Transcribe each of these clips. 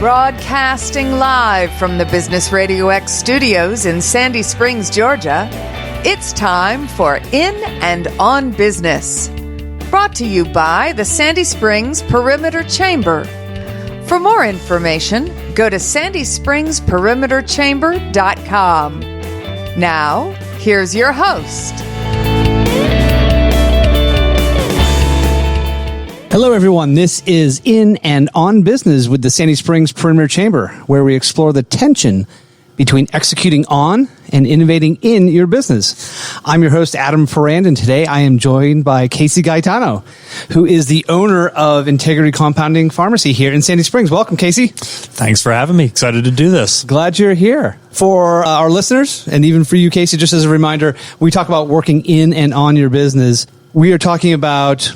Broadcasting live from the Business RadioX studios in Sandy Springs, Georgia, it's time for In and On Business. Brought to you by the Sandy Springs Perimeter Chamber. For more information, go to sandyspringsperimeterchamber.com. Now, here's your host. Hello, everyone. This is In and On Business with the Sandy Springs Perimeter Chamber, where we explore the tension between executing on and innovating in your business. I'm your host, Adam Ferrand, and today I am joined by Casey Gaetano, who is the owner of Integrity Compounding Pharmacy here in Sandy Springs. Welcome, Casey. Thanks for having me. Excited to do this. Glad you're here. For our listeners, and even for you, Casey, just as a reminder, we talk about working in and on your business. We are talking about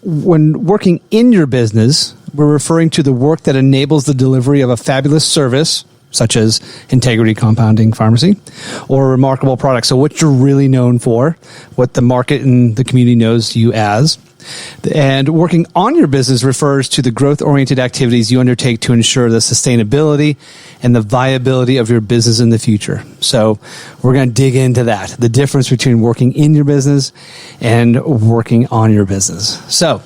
when working in your business, we're referring to the work that enables the delivery of a fabulous service, such as Integrity Compounding Pharmacy, or a remarkable product. So what you're really known for, what the market and the community knows you as. And working on your business refers to the growth-oriented activities you undertake to ensure the sustainability and the viability of your business in the future. So we're going to dig into that, the difference between working in your business and working on your business. So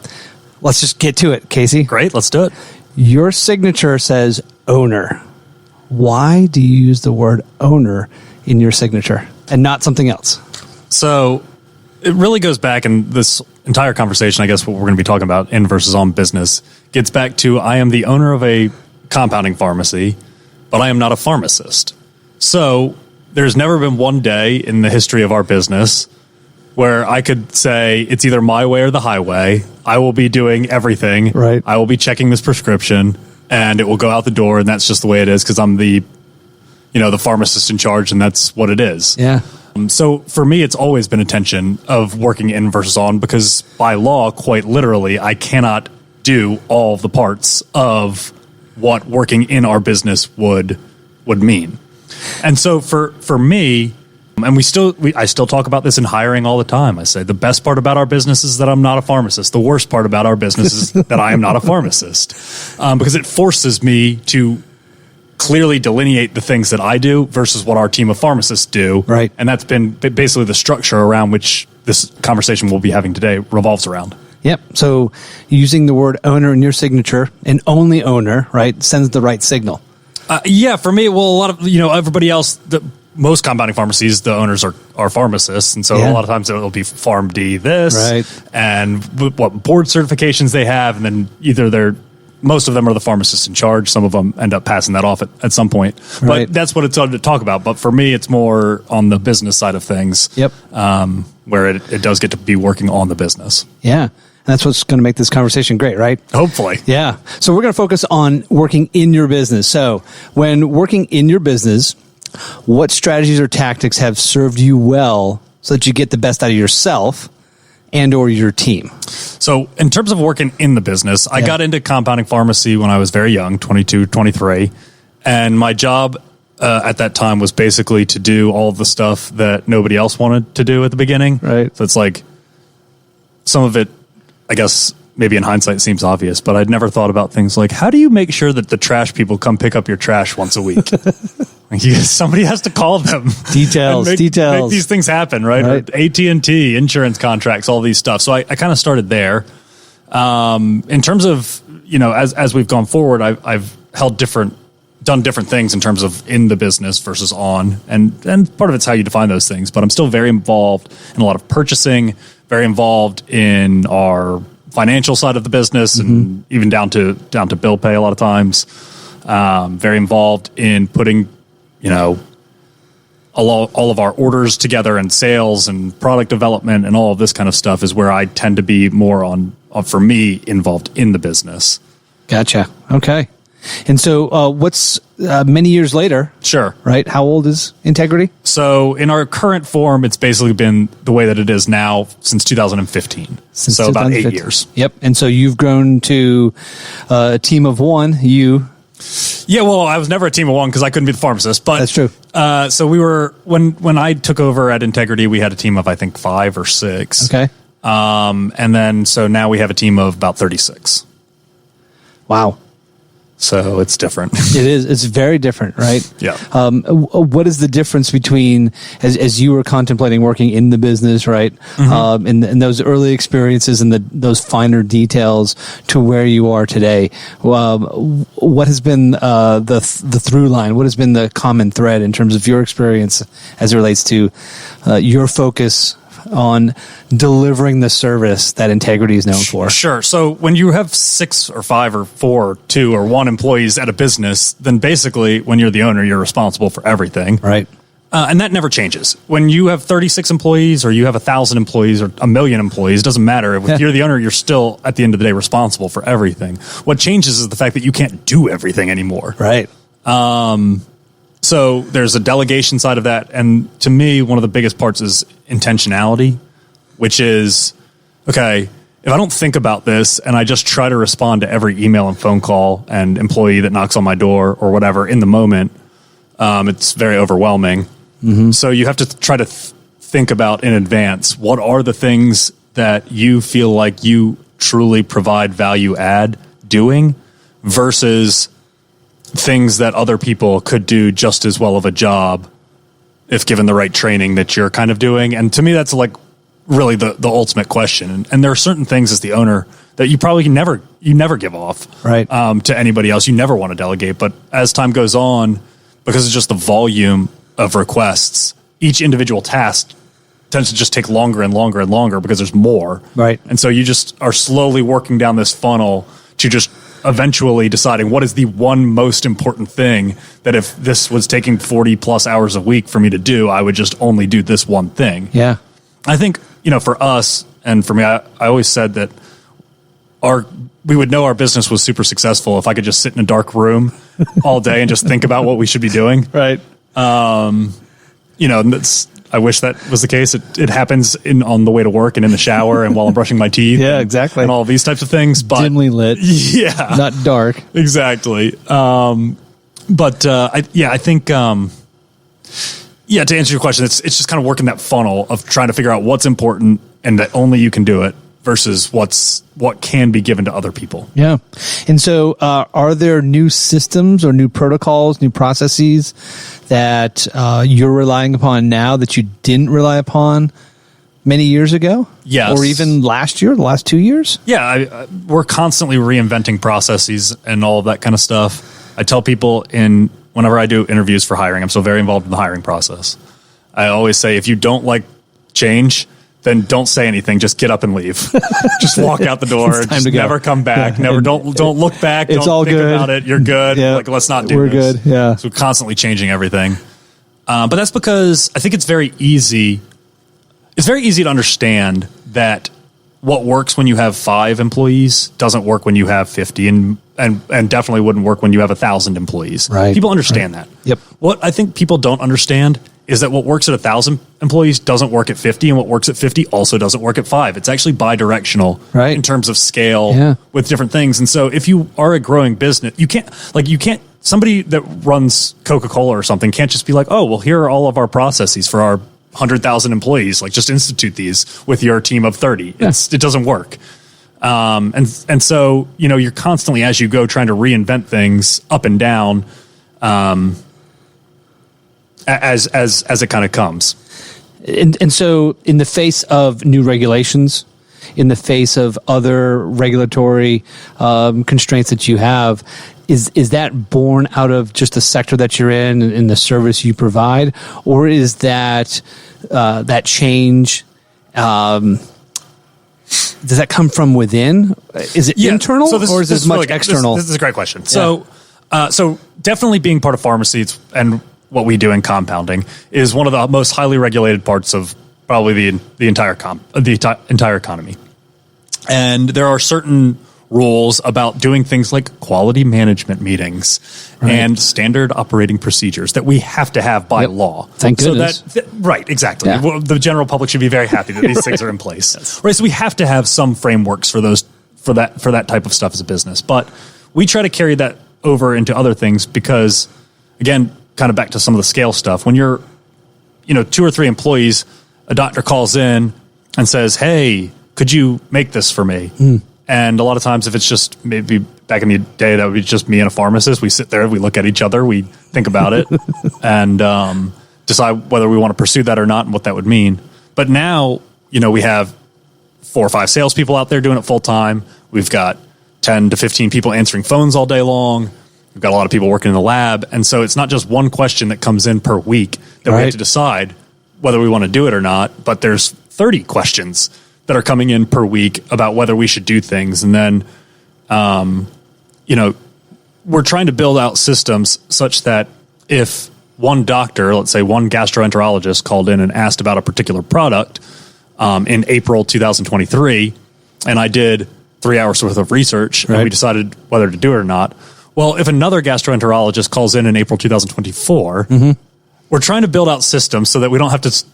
let's just get to it, Casey. Great, let's do it. Your signature says owner. Why do you use the word owner in your signature and not something else? So it really goes back, and this entire conversation, I guess what we're going to be talking about in versus on business, gets back to I am the owner of a compounding pharmacy, but I am not a pharmacist. So there's never been one day in the history of our business where I could say it's either my way or the highway. I will be doing everything. Right. I will be checking this prescription, and it will go out the door, and that's just the way it is because I'm the pharmacist in charge, and that's what it is. Yeah. So for me, it's always been a tension of working in versus on because by law, quite literally, I cannot do all of the parts of what working in our business would mean. And so for me, and I still talk about this in hiring all the time. I say the best part about our business is that I'm not a pharmacist. The worst part about our business is that I am not a pharmacist because it forces me to clearly delineate the things that I do versus what our team of pharmacists do. Right. And that's been basically the structure around which this conversation we'll be having today revolves around. Yep. So using the word owner in your signature, and only owner, right, sends the right signal. Yeah, for me, well, a lot of, everybody else, most compounding pharmacies, the owners are pharmacists. And so a lot of times it'll be PharmD this, right, and what board certifications they have. And then either most of them are the pharmacists in charge. Some of them end up passing that off at some point. Right. But that's what it's on to talk about. But for me, it's more on the business side of things. Yep. Where it does get to be working on the business. Yeah. And that's what's going to make this conversation great, right? Hopefully. Yeah. So we're going to focus on working in your business. So when working in your business, what strategies or tactics have served you well so that you get the best out of yourself and or your team? So in terms of working in the business, I got into compounding pharmacy when I was very young, 22, 23. And my job at that time was basically to do all of the stuff that nobody else wanted to do at the beginning. Right. So it's like some of it, I guess, maybe in hindsight seems obvious, but I'd never thought about things like, how do you make sure that the trash people come pick up your trash once a week? Somebody has to call them. Details. Make these things happen, right? Or AT&T, insurance contracts, all these stuff. So I kind of started there. In terms of, as we've gone forward, I've done different things in terms of in the business versus on. And part of it's how you define those things. But I'm still very involved in a lot of purchasing, very involved in our financial side of the business, and even down to bill pay a lot of times. Very involved in putting all of our orders together and sales and product development and all of this kind of stuff is where I tend to be more for me, involved in the business. Gotcha. Okay. And so what's many years later? Sure. Right. How old is Integrity? So in our current form, it's basically been the way that it is now since 2015. So about 8 years. Yep. And so you've grown to a team of one. Yeah, well, I was never a team of one because I couldn't be the pharmacist. But that's true. So we were when I took over at Integrity, we had a team of I think 5 or 6. Okay. And then so now we have a team of about 36. Wow. So it's different. It is. It's very different, right? Yeah. What is the difference between, as you were contemplating working in the business, right? And those early experiences and those finer details to where you are today. What has been the through line? What has been the common thread in terms of your experience as it relates to your focus on delivering the service that Integrity is known for? Sure. So when you have 6 or 5 or 4 or 2 or 1 employees at a business, then basically when you're the owner, you're responsible for everything. Right. And that never changes. When you have 36 employees or you have 1,000 employees or 1,000,000 employees, doesn't matter. If you're the owner, you're still, at the end of the day, responsible for everything. What changes is the fact that you can't do everything anymore. Right. So there's a delegation side of that. And to me, one of the biggest parts is intentionality, which is, okay, if I don't think about this and I just try to respond to every email and phone call and employee that knocks on my door or whatever in the moment, it's very overwhelming. So you have to try to think about in advance, what are the things that you feel like you truly provide value add doing versus things that other people could do just as well of a job if given the right training that you're kind of doing. And to me, that's like really the ultimate question. And there are certain things as the owner that you probably never give off right. To anybody else. You never want to delegate. But as time goes on, because it's just the volume of requests, each individual task tends to just take longer and longer and longer because there's more. Right. And so you just are slowly working down this funnel to just eventually deciding what is the one most important thing that if this was taking 40 plus hours a week for me to do, I would just only do this one thing. Yeah. I think, for us and for me, I always said that we would know our business was super successful if I could just sit in a dark room all day and just think about what we should be doing. Right. I wish that was the case. It happens on the way to work and in the shower and while I'm brushing my teeth. Yeah, exactly. And all these types of things. But dimly lit. Yeah. Not dark. Exactly. I think, to answer your question, it's just kind of working that funnel of trying to figure out what's important and that only you can do it versus what can be given to other people. Yeah. And so are there new systems or new protocols, new processes that you're relying upon now that you didn't rely upon many years ago? Yes. Or even last year, the last 2 years? Yeah. We're constantly reinventing processes and all of that kind of stuff. I tell people whenever I do interviews for hiring, I'm so very involved in the hiring process. I always say, if you don't like change, then don't say anything. Just get up and leave. Just walk out the door. Just never come back. Yeah. Don't look back. It's don't all think good about it. You're good. Yeah. Let's not do We're this. Good. Yeah. So we're constantly changing everything. But that's because I think it's very easy. It's very easy to understand that what works when you have 5 employees doesn't work when you have 50 and definitely wouldn't work when you have 1,000 employees. Right. People understand that. Yep. What I think people don't understand is that what works at 1,000 employees doesn't work at 50, and what works at 50 also doesn't work at 5. It's actually bi-directional in terms of scale with different things. And so if you are a growing business, you can't, somebody that runs Coca-Cola or something can't just be like, oh, well, here are all of our processes for our 100,000 employees. Just institute these with your team of 30. Yeah. It doesn't work. And so, you're constantly, as you go, trying to reinvent things up and down, as it kind of comes. And so in the face of new regulations, in the face of other regulatory constraints that you have, is that born out of just the sector that you're in and the service you provide? Or is that change, does that come from within? Is it internal or is this much really external? This is a great question. Yeah. So definitely being part of pharmacy and what we do in compounding is one of the most highly regulated parts of probably the entire economy. And there are certain rules about doing things like quality management meetings and standard operating procedures that we have to have by law. Thank goodness. Right, exactly. Yeah. Well, the general public should be very happy that these things are in place. Yes. Right, so we have to have some frameworks for that type of stuff as a business. But we try to carry that over into other things because, again, kind of back to some of the scale stuff. When you're, 2 or 3 employees, a doctor calls in and says, hey, could you make this for me? And a lot of times if it's just maybe back in the day, that would be just me and a pharmacist. We sit there, we look at each other, we think about it, and decide whether we want to pursue that or not and what that would mean. But now, we have 4 or 5 salespeople out there doing it full time. We've got 10 to 15 people answering phones all day long. We've got a lot of people working in the lab. And so it's not just one question that comes in per week that we have to decide whether we want to do it or not, but there's 30 questions that are coming in per week about whether we should do things. And then, we're trying to build out systems such that if one doctor, let's say one gastroenterologist, called in and asked about a particular product in April 2023, and I did 3 hours worth of research, and we decided whether to do it or not. Well, if another gastroenterologist calls in April 2024, we're trying to build out systems so that we don't have to,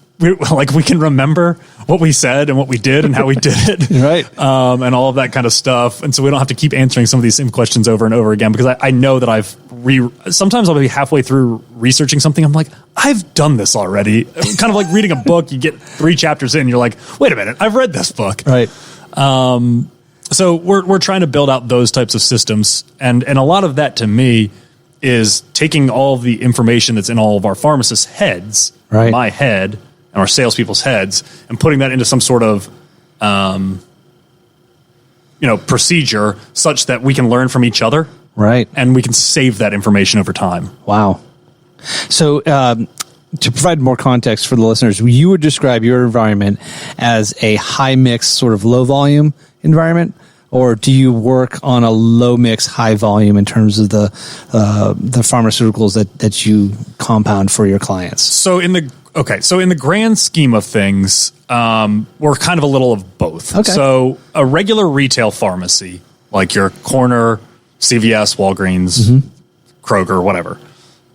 we can remember what we said and what we did and how we did it. And all of that kind of stuff. And so we don't have to keep answering some of these same questions over and over again, because I know that sometimes I'll be halfway through researching something. I'm like, I've done this already. Kind of like reading a book, you get 3 chapters in, you're like, wait a minute, I've read this book. So we're trying to build out those types of systems. And a lot of that to me is taking all of the information that's in all of our pharmacists' heads, my head, and our salespeople's heads, and putting that into some sort of, procedure such that we can learn from each other. And we can save that information over time. Wow. So, to provide more context for the listeners, you would describe your environment as a high mix, sort of low volume environment, or do you work on a low mix, high volume in terms of the pharmaceuticals that you compound for your clients? So in the grand scheme of things, we're kind of a little of both. So a regular retail pharmacy, like your corner CVS, Walgreens, Kroger, whatever.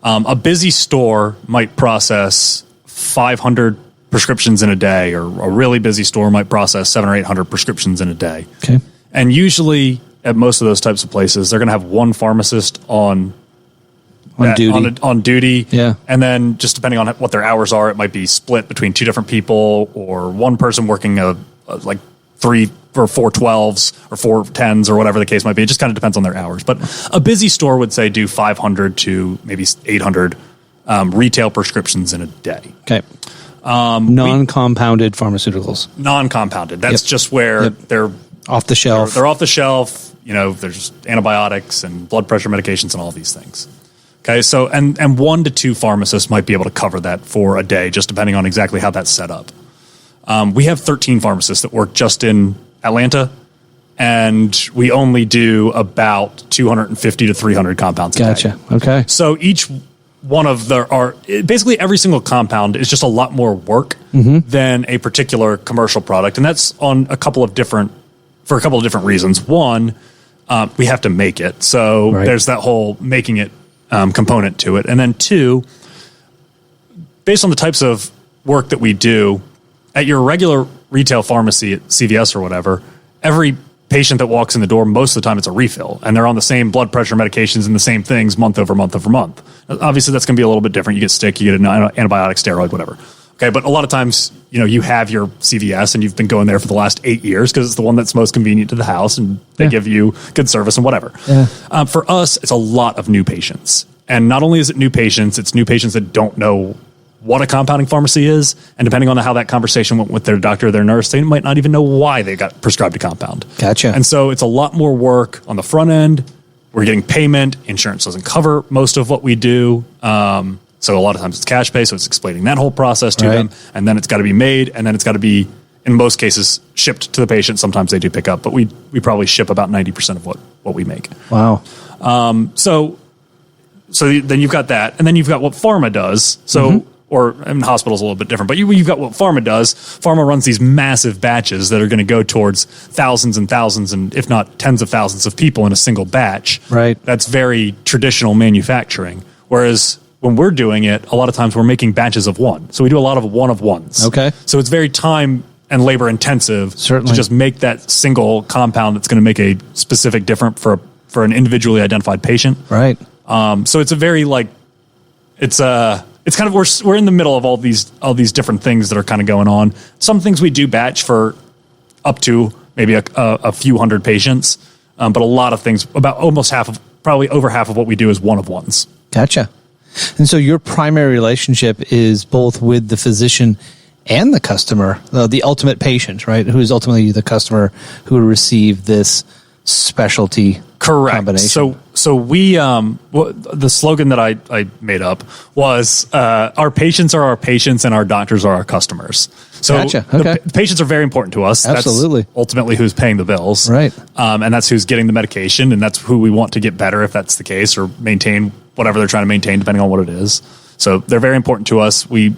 A busy store might process 500 prescriptions in a day, or a really busy store might process 700 or 800 prescriptions in a day. And usually at most of those types of places, they're going to have one pharmacist on duty. And then just depending on what their hours are, it might be split between 2 different people, or one person working like 3 or 4 12s or 4 10s or whatever the case might be. It just kind of depends on their hours. But a busy store would say do 500 to maybe 800 retail prescriptions in a day. Non-compounded pharmaceuticals. Non-compounded. That's just where they're off the shelf. They're off the shelf. There's antibiotics and blood pressure medications and all these things. So and 1 to 2 pharmacists might be able to cover that for a day, just depending on exactly how that's set up. We have 13 pharmacists that work just in Atlanta, and we only do about 250 to 300 compounds a day. So each one of basically every single compound is just a lot more work than a particular commercial product. And that's for a couple of different reasons. One, we have to make it. So there's that whole making it component to it. And then 2, based on the types of work that we do, at your regular retail pharmacy at CVS or whatever, every patient that walks in the door, most of the time it's a refill, and they're on the same blood pressure medications and the same things month over month over month. Obviously, that's going to be a little bit different. You get sick, you get an antibiotic, steroid, whatever. But a lot of times, you have your CVS and you've been going there for the last 8 years because it's the one that's most convenient to the house, and they give you good service and whatever. For us, it's a lot of new patients. And not only is it new patients, it's new patients that don't know what a compounding pharmacy is, and depending on how that conversation went with their doctor or their nurse, they might not even know why they got prescribed a compound. And so it's a lot more work on the front end. We're getting payment. Insurance doesn't cover most of what we do. So a lot of times it's cash pay, so it's explaining that whole process to them, and then it's got to be made, and then it's got to be, in most cases, shipped to the patient. Sometimes they do pick up, but we probably ship about 90% of what we make. So then you've got that, and then you've got what pharma does. Hospitals a little bit different, but you've got what pharma does. Pharma runs these massive batches that are going to go towards thousands and thousands, and if not tens of thousands of people in a single batch. That's very traditional manufacturing. Whereas when we're doing it, a lot of times we're making batches of one. So we do a lot of one-of-ones. So it's very time and labor intensive to just make that single compound that's going to make a specific difference for an individually identified patient. So it's a very it's kind of, we're in the middle of all these different things that are kind of going on. Some things we do batch for up to maybe a few hundred patients. But a lot of things, about probably over half of what we do is one-of-ones. Gotcha. And so your primary relationship is both with the physician and the customer, the ultimate patient, right? Who is ultimately the customer who will receive this specialty combination. So we, the slogan that I made up was, our patients are our patients and our doctors are our customers. So gotcha. Okay. the patients are very important to us. Absolutely. That's ultimately who's paying the bills. Right. And that's who's getting the medication, and that's who we want to get better if that's the case, or maintain whatever they're trying to maintain, depending on what it is. So they're very important to us. We,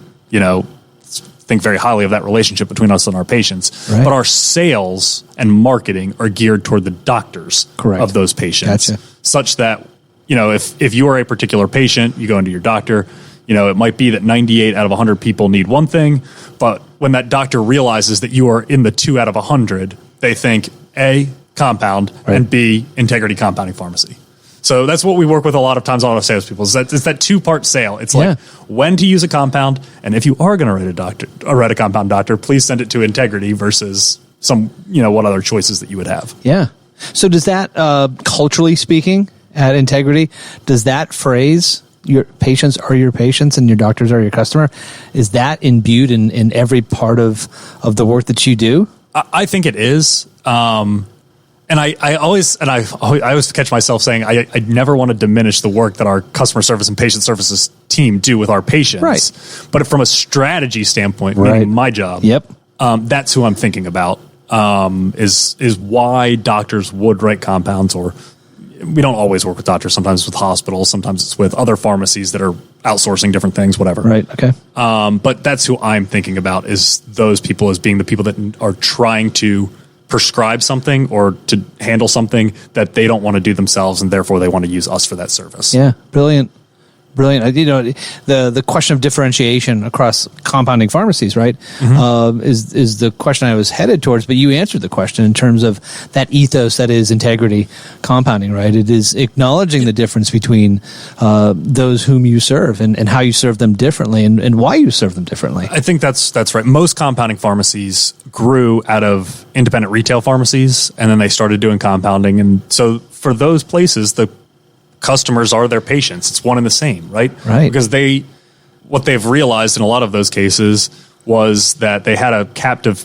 think very highly of that relationship between us and our patients. Right. But our sales and marketing are geared toward the doctors of those patients. Gotcha. Such that, if you are a particular patient, you go into your doctor, it might be that 98 out of 100 people need one thing, but when that doctor realizes that you are in the 2 out of 100, they think A, compound, and B, integrity compounding pharmacy. So that's what we work with a lot of times, a lot of salespeople. It's that 2-part sale. It's like when to use a compound, and if you are going to write a compound doctor, please send it to integrity versus some, what other choices that you would have. Yeah. So does that, culturally speaking, at integrity, does that phrase, your patients are your patients and your doctors are your customer, is that imbued in every part of the work that you do? I think it is. And I always catch myself saying I never want to diminish the work that our customer service and patient services team do with our patients. Right. But from a strategy standpoint, meaning my job, that's who I'm thinking about. Is why doctors would write compounds, or we don't always work with doctors. Sometimes it's with hospitals, sometimes it's with other pharmacies that are outsourcing different things, whatever. Right. Okay. But that's who I'm thinking about, is those people as being the people that are trying to prescribe something or to handle something that they don't want to do themselves, and therefore they want to use us for that service. Yeah, brilliant. The question of differentiation across compounding pharmacies, right, is the question I was headed towards. But you answered the question in terms of that ethos that is integrity compounding, right? It is acknowledging the difference between those whom you serve and how you serve them differently and why you serve them differently. I think that's right. Most compounding pharmacies grew out of independent retail pharmacies, and then they started doing compounding. And so for those places, the customers are their patients. It's one and the same, right? Right. Because what they've realized in a lot of those cases was that they had a captive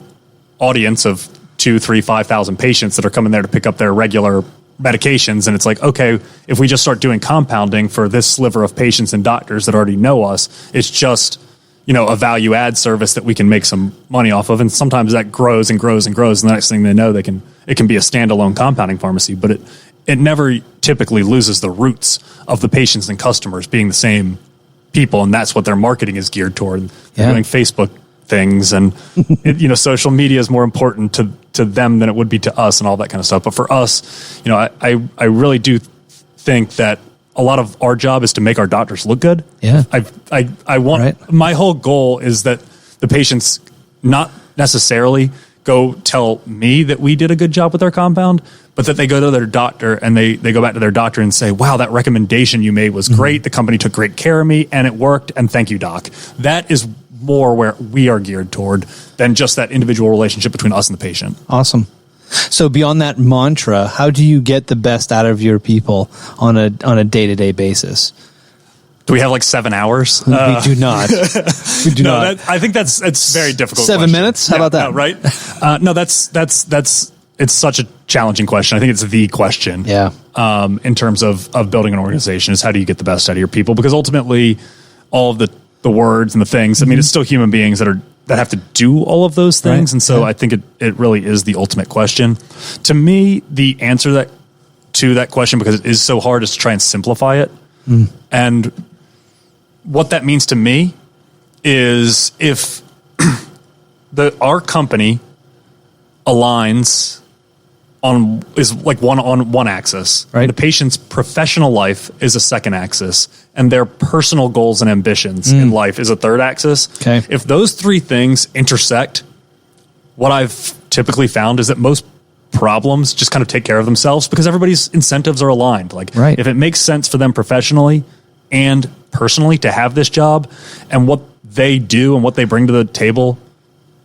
audience of 2,000, 3,000, 5,000 patients that are coming there to pick up their regular medications. And it's like, okay, if we just start doing compounding for this sliver of patients and doctors that already know us, it's just, a value add service that we can make some money off of. And sometimes that grows and grows and grows. And the next thing they know, it can be a standalone compounding pharmacy, but it never typically loses the roots of the patients and customers being the same people, and that's what their marketing is geared toward. They're doing Facebook things, and social media is more important to them than it would be to us, and all that kind of stuff. But for us, I really do think that a lot of our job is to make our doctors look good. Yeah, I want my whole goal is that the patients not necessarily go tell me that we did a good job with our compound, but that they go to their doctor and they go back to their doctor and say, wow, that recommendation you made was great. The company took great care of me and it worked. And thank you, doc. That is more where we are geared toward than just that individual relationship between us and the patient. Awesome. So beyond that mantra, how do you get the best out of your people on a day-to-day basis? Do we have like 7 hours? We do not. We do not. I think that's very difficult. 7 minutes? How about that? Right? No, that's it's such a challenging question. I think it's the question. Yeah. In terms of building an organization, is how do you get the best out of your people? Because ultimately, all of the words and the things. I mean, it's still human beings that have to do all of those things, and so I think it really is the ultimate question. To me, the answer to that question, because it is so hard, is to try and simplify it. And what that means to me is if our company aligns on one axis, right? The patient's professional life is a second axis, and their personal goals and ambitions in life is a third axis. Okay. If those three things intersect, what I've typically found is that most problems just kind of take care of themselves because everybody's incentives are aligned. If it makes sense for them professionally and personally to have this job, and what they do and what they bring to the table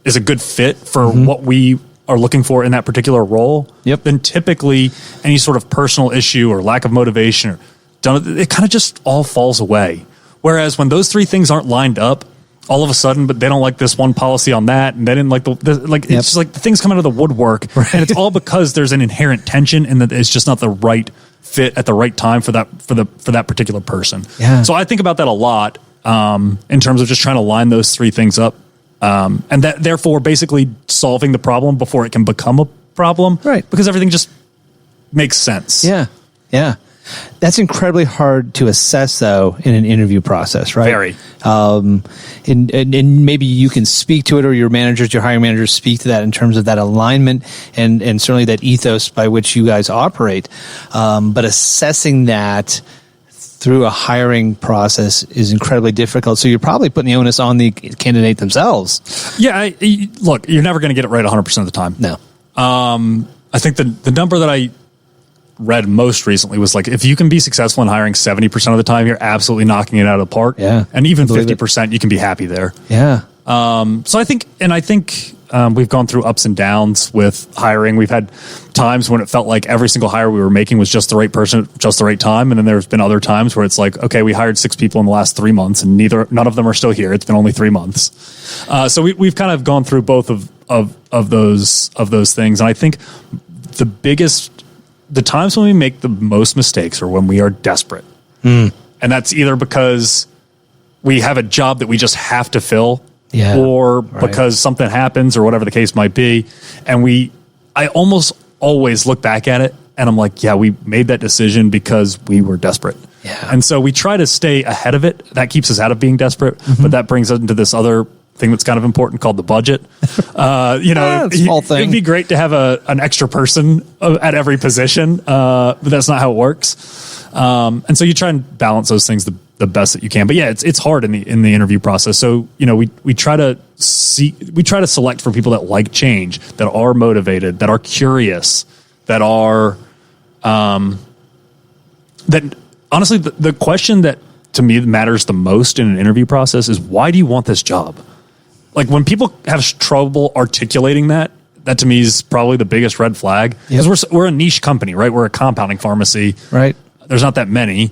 is a good fit for what we are looking for in that particular role, Yep. then typically any sort of personal issue or lack of motivation, it kind of just all falls away. Whereas when those three things aren't lined up, all of a sudden, but they don't like this one policy on that, and they didn't like it's just like the things come out of the woodwork, right. And it's all because there's an inherent tension, and that it's just not the right fit at the right time for that particular person. Yeah. So I think about that a lot in terms of just trying to line those three things up, and that therefore basically solving the problem before it can become a problem, right? Because everything just makes sense. Yeah, yeah. That's incredibly hard to assess, though, in an interview process, right? Very. And maybe you can speak to it, or your hiring managers speak to that in terms of that alignment and certainly that ethos by which you guys operate. But assessing that through a hiring process is incredibly difficult. So you're probably putting the onus on the candidate themselves. Yeah. Look, you're never going to get it right 100% of the time. No. I think the number that I read most recently was like, if you can be successful in hiring 70% of the time, you're absolutely knocking it out of the park. Yeah. And even 50%, you can be happy there. Yeah. So I think we've gone through ups and downs with hiring. We've had times when it felt like every single hire we were making was just the right person, just the right time. And then there's been other times where it's like, okay, we hired 6 people in the last 3 months and none of them are still here. It's been only 3 months. So we've kind of gone through both of those things. And I think the times when we make the most mistakes are when we are desperate. And that's either because we have a job that we just have to fill, or because something happens or whatever the case might be. And I almost always look back at it and I'm like, yeah, we made that decision because we were desperate. Yeah. And so we try to stay ahead of it. That keeps us out of being desperate, but that brings us into this other thing that's kind of important called the budget. Small thing. It'd be great to have an extra person at every position, but that's not how it works. And so you try and balance those things the best that you can. But yeah, it's hard in the interview process. So we try to select for people that like change, that are motivated, that are curious, that are that honestly the question that to me matters the most in an interview process is, why do you want this job? Like when people have trouble articulating that to me is probably the biggest red flag. Because we're a niche company, right? We're a compounding pharmacy. Right. There's not that many.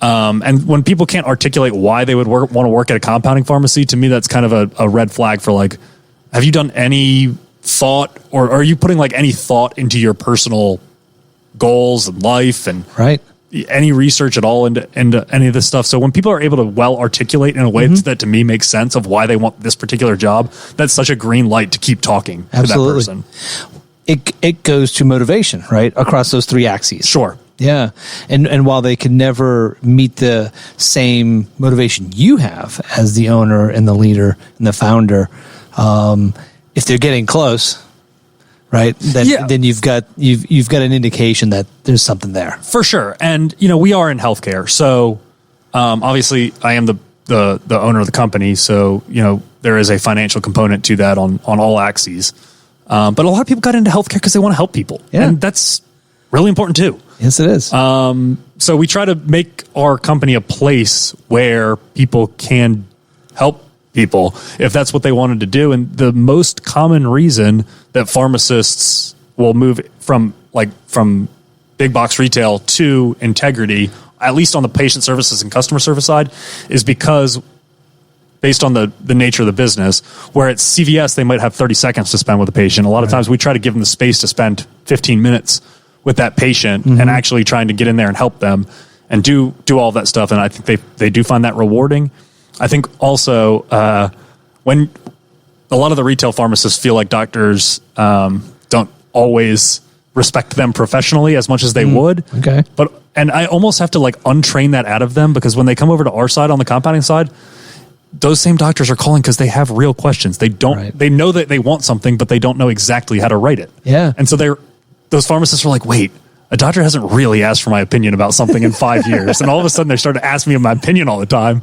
And when people can't articulate why they would want to work at a compounding pharmacy, to me, that's kind of a red flag for like, have you done any thought, or are you putting like any thought into your personal goals and life and any research at all into any of this stuff? So when people are able to well articulate in a way that to me makes sense of why they want this particular job, that's such a green light to keep talking to that person. It goes to motivation, right? Across those three axes. Sure. Yeah. And while they can never meet the same motivation you have as the owner and the leader and the founder, if they're getting close, right, then you've got an indication that there's something there. For sure. And we are in healthcare. So obviously I am the owner of the company, so there is a financial component to that on all axes. But a lot of people got into healthcare because they want to help people. Yeah. And that's really important too. Yes, it is. So we try to make our company a place where people can help people if that's what they wanted to do. And the most common reason that pharmacists will move from big box retail to integrity, at least on the patient services and customer service side, is because based on the nature of the business, where at CVS, they might have 30 seconds to spend with a patient. A lot of times we try to give them the space to spend 15 minutes with that patient and actually trying to get in there and help them and do all that stuff. And I think they do find that rewarding. I think also when a lot of the retail pharmacists feel like doctors don't always respect them professionally as much as they would. Okay. And I almost have to untrain that out of them, because when they come over to our side on the compounding side, those same doctors are calling because they have real questions. They don't. They know that they want something, but they don't know exactly how to write it. Yeah. And so those pharmacists are like, wait, a doctor hasn't really asked for my opinion about something in 5 years. And all of a sudden they start to ask me my opinion all the time.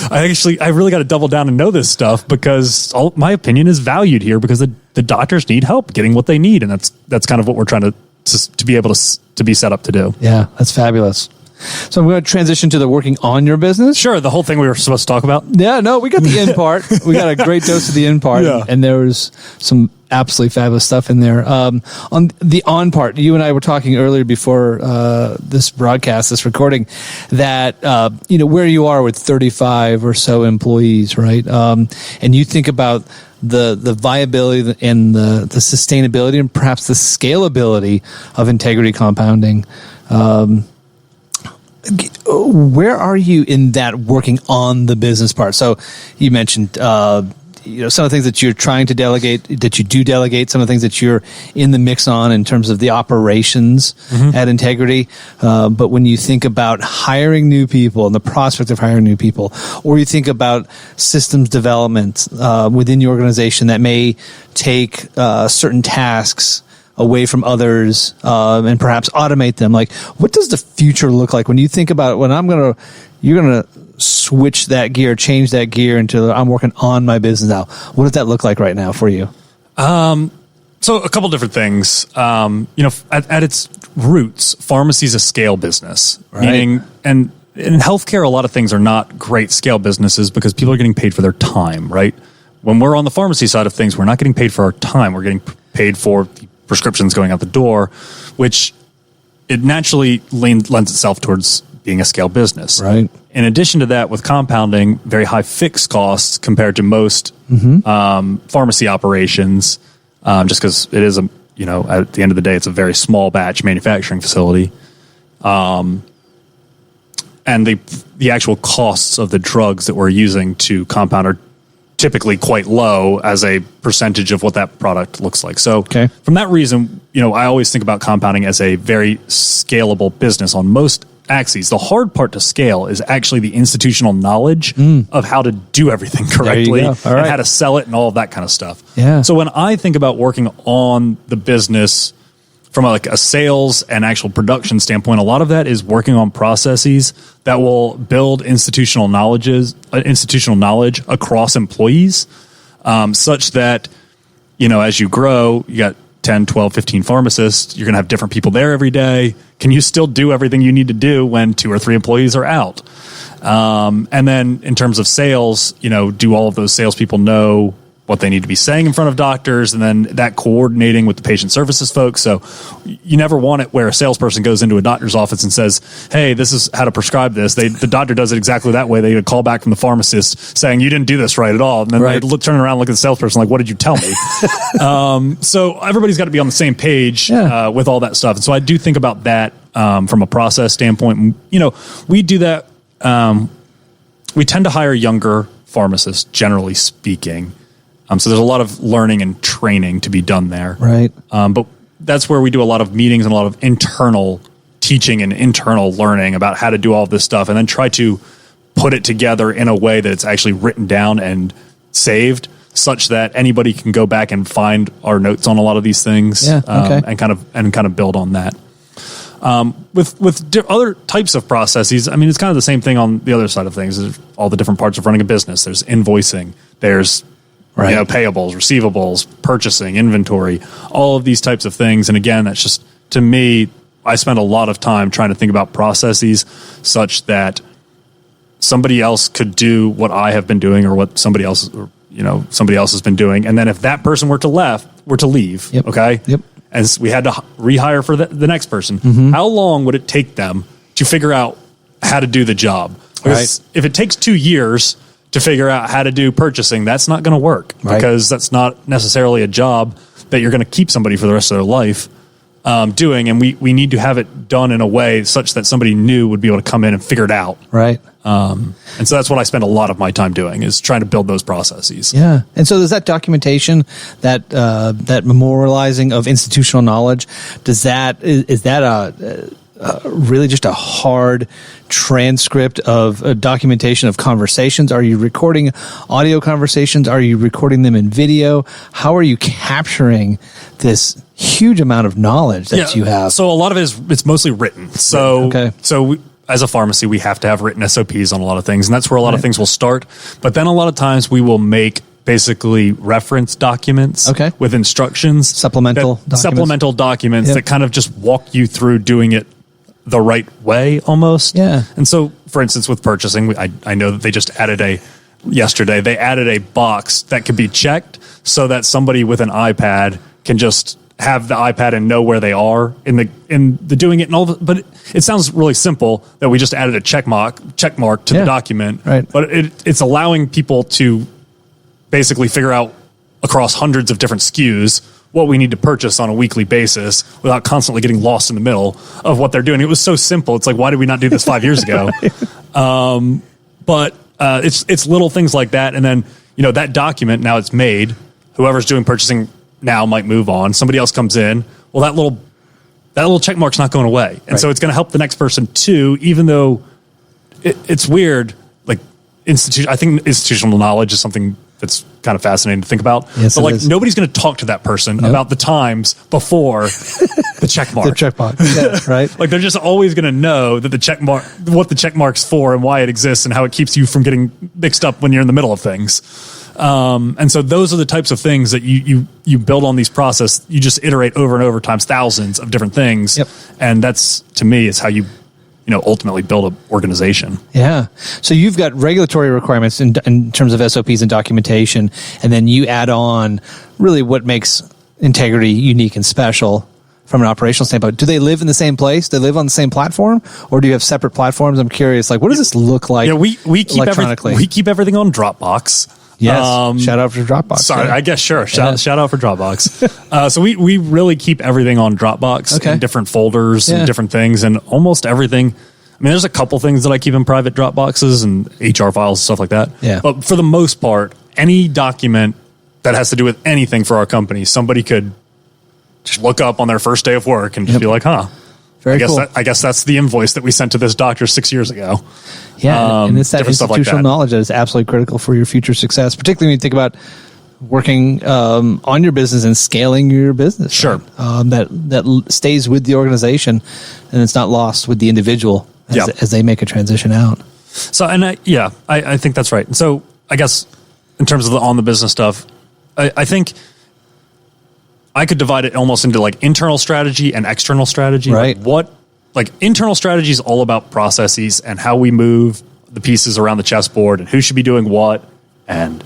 I really got to double down and know this stuff, because my opinion is valued here, because the doctors need help getting what they need. And that's kind of what we're trying to be able to be set up to do. Yeah, that's fabulous. So I'm going to transition to the working on your business. Sure, the whole thing we were supposed to talk about. Yeah, no, we got the in part. We got a great dose of the in part, and there was some absolutely fabulous stuff in there. On the on part, you and I were talking earlier before this broadcast, this recording, that where you are with 35 or so employees, right? And you think about the viability and the sustainability and perhaps the scalability of integrity compounding. Where are you in that working on the business part? So you mentioned, some of the things that you're trying to delegate, that you do delegate, some of the things that you're in the mix on in terms of the operations at Integrity. But when you think about hiring new people and the prospect of hiring new people, or you think about systems development within your organization that may take certain tasks away from others, and perhaps automate them. Like, what does the future look like when you think about when you're going to switch that gear, change that gear into I'm working on my business now. What does that look like right now for you? So a couple different things. At its roots, pharmacy is a scale business, right. Meaning, and in healthcare, a lot of things are not great scale businesses because people are getting paid for their time, right? When we're on the pharmacy side of things, we're not getting paid for our time. We're getting paid for the prescriptions going out the door, which it naturally lends itself towards being a scale business. Right. In addition to that, with compounding, very high fixed costs compared to most pharmacy operations, just because it is at the end of the day, it's a very small batch manufacturing facility. And the actual costs of the drugs that we're using to compound are typically quite low as a percentage of what that product looks like. So from that reason, I always think about compounding as a very scalable business on most axes. The hard part to scale is actually the institutional knowledge of how to do everything correctly and how to sell it and all of that kind of stuff. Yeah. So when I think about working on the business from a sales and actual production standpoint, a lot of that is working on processes that will build institutional knowledge across employees, such that, as you grow, you got 10, 12, 15 pharmacists, you're going to have different people there every day. Can you still do everything you need to do when 2 or 3 employees are out? And then in terms of sales, do all of those salespeople know what they need to be saying in front of doctors, and then that coordinating with the patient services folks. So you never want it where a salesperson goes into a doctor's office and says, hey, this is how to prescribe this. The doctor does it exactly that way. They get a call back from the pharmacist saying, you didn't do this right at all. And then they turn around and look at the salesperson like, what did you tell me? So everybody's got to be on the same page with all that stuff. And so I do think about that from a process standpoint. We do that. We tend to hire younger pharmacists, generally speaking. So there's a lot of learning and training to be done there. Right. But that's where we do a lot of meetings and a lot of internal teaching and internal learning about how to do all of this stuff, and then try to put it together in a way that it's actually written down and saved, such that anybody can go back and find our notes on a lot of these things, and kind of build on that. With other types of processes, I mean, it's kind of the same thing on the other side of things. There's all the different parts of running a business. There's invoicing. There's payables, receivables, purchasing, inventory, all of these types of things. And again, that's just, to me, I spend a lot of time trying to think about processes such that somebody else could do what I have been doing or what somebody else has been doing. And then if that person were to leave, and we had to rehire for the next person, how long would it take them to figure out how to do the job? Because if it takes 2 years to figure out how to do purchasing, that's not going to work, because that's not necessarily a job that you're going to keep somebody for the rest of their life doing. And we need to have it done in a way such that somebody new would be able to come in and figure it out. Right. And so that's what I spend a lot of my time doing, is trying to build those processes. Yeah. And so there's that documentation, that memorializing of institutional knowledge. Is that really just a hard transcript of a documentation of conversations? Are you recording audio conversations? Are you recording them in video? How are you capturing this huge amount of knowledge that you have? So a lot of it's mostly written. So as a pharmacy, we have to have written SOPs on a lot of things, and that's where a lot of things will start. But then a lot of times we will make basically reference documents with instructions, supplemental documents that kind of just walk you through doing it the right way almost. Yeah. And so, for instance, with purchasing, I know that they just added yesterday, they added a box that could be checked so that somebody with an iPad can just have the iPad and know where they are in the doing it and all. But it sounds really simple that we just added a check mark to the document. Right. But it's allowing people to basically figure out across hundreds of different SKUs what we need to purchase on a weekly basis without constantly getting lost in the middle of what they're doing. It was so simple. It's like, why did we not do this 5 years ago? But it's little things like that. And then, that document, now it's made, whoever's doing purchasing now might move on. Somebody else comes in. Well, that little check mark's not going away. And so it's going to help the next person too, even though it's weird. Like I think institutional knowledge is something that's kind of fascinating to think about. Yes, but nobody's going to talk to that person about the times before the check mark. The check mark. Yeah, right. They're just always going to know that the check mark, what the check mark's for and why it exists and how it keeps you from getting mixed up when you're in the middle of things. And so those are the types of things that you build on these process. You just iterate over and over times thousands of different things. Yep. And that's, to me, is how you ultimately build an organization. Yeah. So you've got regulatory requirements in terms of SOPs and documentation, and then you add on really what makes integrity unique and special from an operational standpoint. Do they live in the same place? Do they live on the same platform, or do you have separate platforms? I'm curious. What does this look like? Yeah, we keep electronically? we keep everything on Dropbox. Yes. Shout out for Dropbox. Sorry, I guess sure. Shout out for Dropbox. So we really keep everything on Dropbox in different folders and different things, and almost everything. I mean, there's a couple things that I keep in private Dropboxes and HR files, stuff like that. Yeah. But for the most part, any document that has to do with anything for our company, somebody could just look up on their first day of work and just be like, huh. Very cool. I guess that's the invoice that we sent to this doctor 6 years ago. Yeah, and it's that institutional knowledge that is absolutely critical for your future success, particularly when you think about working on your business and scaling your business. Sure. Right? That stays with the organization and it's not lost with the individual as they make a transition out. So, and I think that's right. And so I guess in terms of the on the business stuff, I think I could divide it almost into internal strategy and external strategy. Right. Internal strategy is all about processes and how we move the pieces around the chessboard and who should be doing what and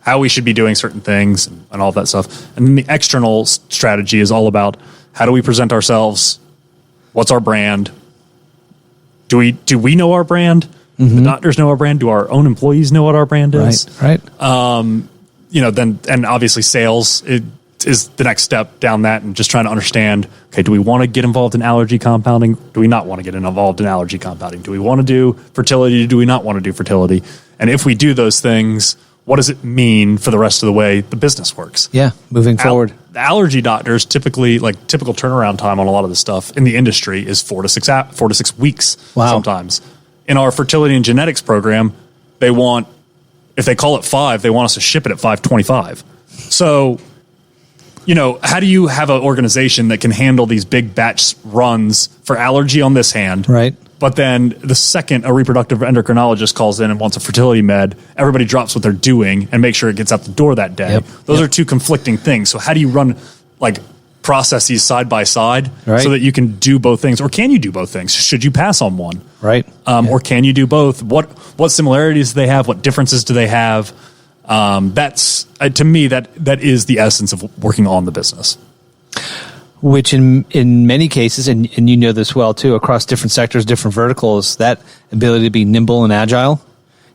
how we should be doing certain things and all of that stuff. And then the external strategy is all about how do we present ourselves? What's our brand? Do we know our brand? Mm-hmm. The doctors know our brand. Do our own employees know what our brand is? Right. Then obviously sales is the next step down that, and just trying to understand, okay, do we want to get involved in allergy compounding? Do we not want to get involved in allergy compounding? Do we want to do fertility? Do we not want to do fertility? And if we do those things, what does it mean for the rest of the way the business works? Yeah, moving forward. The allergy doctors typically, typical turnaround time on a lot of this stuff in the industry is 4 to 6 weeks. Wow. Sometimes. In our fertility and genetics program, if they call it 5, they want us to ship it at 5:25. So, how do you have an organization that can handle these big batch runs for allergy on this hand? Right. But then the second a reproductive endocrinologist calls in and wants a fertility med, everybody drops what they're doing and make sure it gets out the door that day. Yep. Those are two conflicting things. So how do you run processes side by side so that you can do both things? Or can you do both things? Should you pass on one? Right. Or can you do both? What similarities do they have? What differences do they have? That's to me that is the essence of working on the business. Which in many cases, and you know this well too, across different sectors, different verticals, that ability to be nimble and agile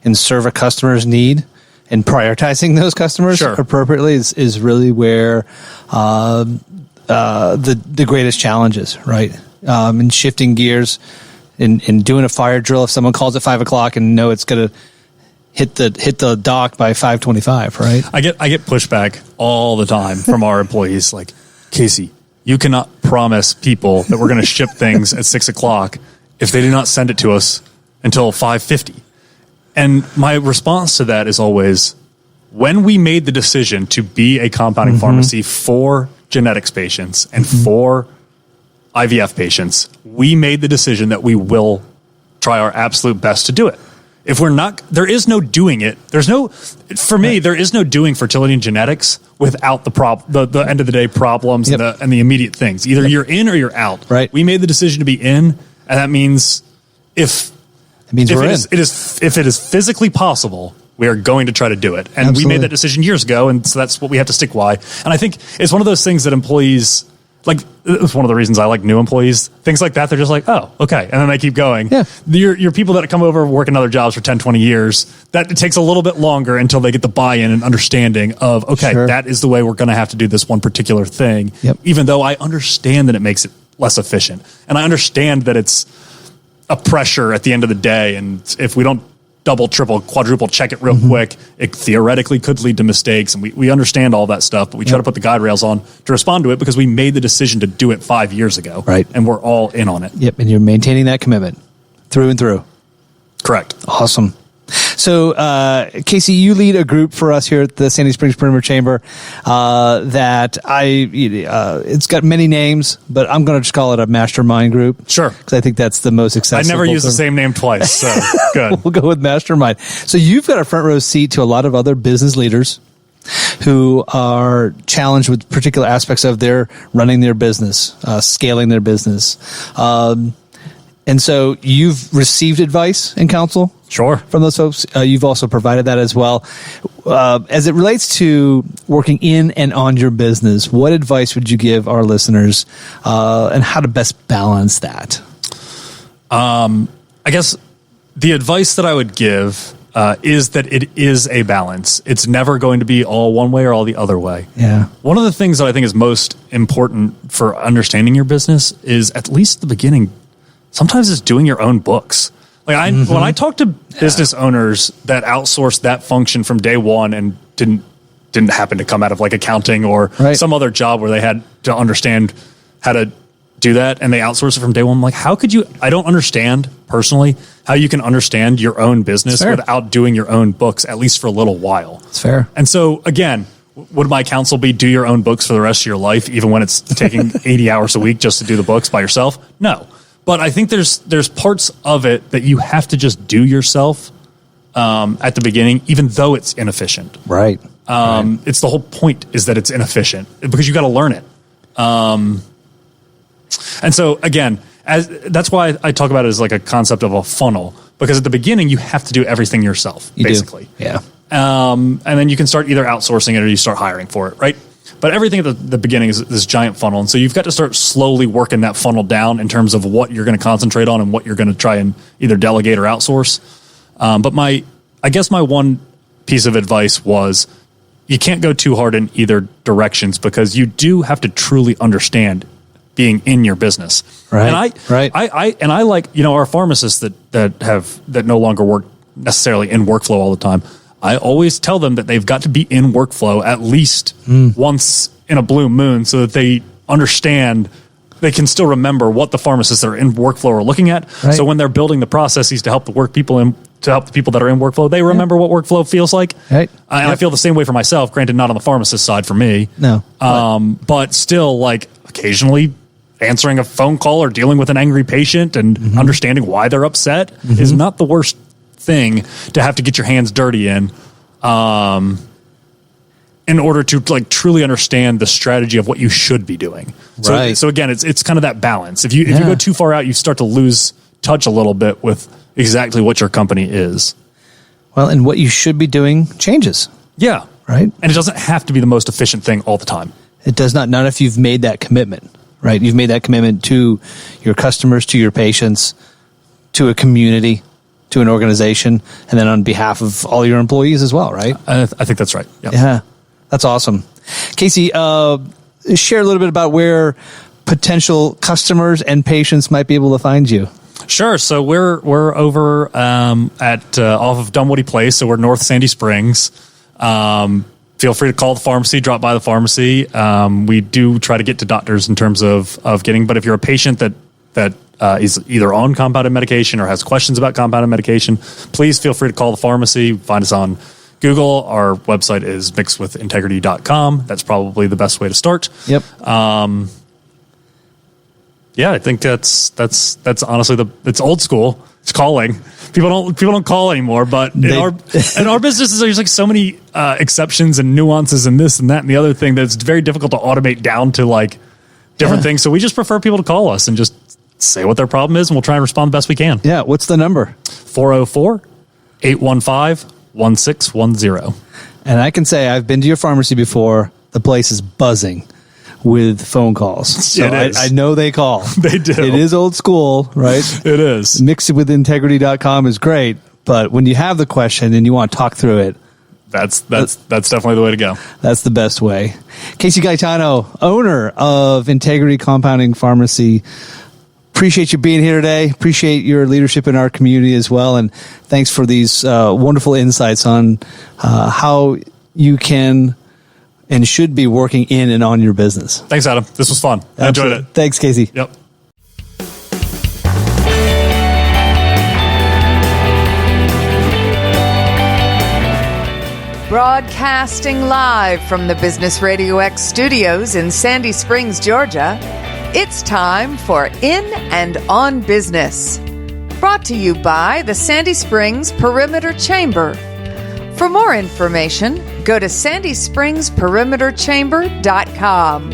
and serve a customer's need and prioritizing those customers appropriately is really where the greatest challenge is, right? And shifting gears and doing a fire drill if someone calls at 5 o'clock and know it's going to hit the dock by 5:25, right? I get pushback all the time from our employees, like, Casey, you cannot promise people that we're going to ship things at 6 o'clock if they do not send it to us until 5:50. And my response to that is always, when we made the decision to be a compounding pharmacy for genetics patients and for IVF patients, we made the decision that we will try our absolute best to do it. If we're not, there is no doing it. For me, there is no doing fertility and genetics without the end of the day problems and the immediate things. Either you're in or you're out. Right. We made the decision to be in, And that means if we're in. if it is physically possible, we are going to try to do it. And Absolutely. we made that decision years ago, and so that's what we have to stick by. And I think it's one of those things that employees, like, it's one of the reasons I like new employees. Things like that, they're just like, oh, okay. And then they keep going. Yeah. Your people that come over working other jobs for 10, 20 years, that it takes a little bit longer until they get the buy-in and understanding of, okay, Sure. that is the way we're going to have to do this one particular thing. Yep. Even though I understand that it makes it less efficient. And I understand that it's a pressure at the end of the day. And if we don't double, triple, quadruple check it real quick, it theoretically could lead to mistakes. And we understand all that stuff, but we try to put the guide rails on to respond to it because we made the decision to do it 5 years ago. Right. And we're all in on it. Yep, and you're maintaining that commitment through and through. Correct. Awesome. So, Casey, you lead a group for us here at the Sandy Springs Perimeter Chamber that it's got many names, but I'm going to just call it a mastermind group. Sure. Because I think that's the most accessible. I never use the same name twice, so good. We'll go with mastermind. So you've got a front row seat to a lot of other business leaders who are challenged with particular aspects of their running their business, scaling their business. And so you've received advice and counsel Sure. from those folks. You've also provided that as well. As it relates to working in and on your business, what advice would you give our listeners and how to best balance that? I guess the advice that I would give is that it is a balance. It's never going to be all one way or all the other way. Yeah. One of the things that I think is most important for understanding your business is, at least at the beginning, sometimes it's doing your own books. Like when I talk to business owners that outsourced that function from day one and didn't happen to come out of like accounting or some other job where they had to understand how to do that, and they outsource it from day one, I'm like, how could you? I don't understand personally how you can understand your own business without doing your own books, at least for a little while. It's fair. And so again, would my counsel be do your own books for the rest of your life, even when it's taking 80 hours a week just to do the books by yourself? No. But I think there's parts of it that you have to just do yourself at the beginning, even though it's inefficient. Right. It's the whole point is that it's inefficient because you got to learn it. And so again, that's why I talk about it as like a concept of a funnel, because at the beginning you have to do everything yourself, basically. Do. Yeah. And then you can start either outsourcing it or you start hiring for it, right? But everything at the beginning is this giant funnel. And so you've got to start slowly working that funnel down in terms of what you're going to concentrate on and what you're going to try and either delegate or outsource. But I guess my one piece of advice was you can't go too hard in either directions, because you do have to truly understand being in your business. Right. And I like, our pharmacists that no longer work necessarily in workflow all the time. I always tell them that they've got to be in workflow at least once in a blue moon, so that they understand, they can still remember what the pharmacists that are in workflow are looking at. Right. So when they're building the processes to help the people that are in workflow, they remember what workflow feels like. Right. And I feel the same way for myself, granted not on the pharmacist side for me. No. But still, like, occasionally answering a phone call or dealing with an angry patient and understanding why they're upset is not the worst thing to have to get your hands dirty in order to like truly understand the strategy of what you should be doing. Right. So again, it's kind of that balance. If you go too far out, you start to lose touch a little bit with exactly what your company is. Well, and what you should be doing changes. Yeah. Right. And it doesn't have to be the most efficient thing all the time. It does not if you've made that commitment, right? You've made that commitment to your customers, to your patients, to a community, to an organization, and then on behalf of all your employees as well, right? I think that's right. Yep. Yeah, that's awesome. Casey, share a little bit about where potential customers and patients might be able to find you. Sure. So we're over at off of Dunwoody Place, so we're North Sandy Springs. Feel free to call the pharmacy, drop by the pharmacy. We do try to get to doctors in terms of getting, but if you're a patient that is either on compounded medication or has questions about compounded medication, please feel free to call the pharmacy. Find us on Google. Our website is mixedwithintegrity.com. That's probably the best way to start. Yep. Yeah, I think that's honestly it's old school. It's calling. People don't call anymore, but in our businesses, there's like so many exceptions and nuances and this and that and the other thing that it's very difficult to automate down to like different things. So we just prefer people to call us and just say what their problem is, and we'll try and respond the best we can. Yeah. What's the number? 404-815-1610. And I can say I've been to your pharmacy before. The place is buzzing with phone calls. So It is. I know they call. They do. It is old school, right? It is. Mix it with integrity.com is great. But when you have the question and you want to talk through it, That's definitely the way to go. that's the best way. Casey Gaetano, owner of Integrity Compounding Pharmacy. Appreciate you being here today. Appreciate your leadership in our community as well. And thanks for these wonderful insights on how you can and should be working in and on your business. Thanks, Adam. This was fun. I enjoyed it. Thanks, Casey. Yep. Broadcasting live from the Business RadioX studios in Sandy Springs, Georgia, it's time for In and On Business. Brought to you by the Sandy Springs Perimeter Chamber. For more information, go to sandysprings perimeterchamber.com.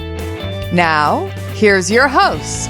Now, here's your host,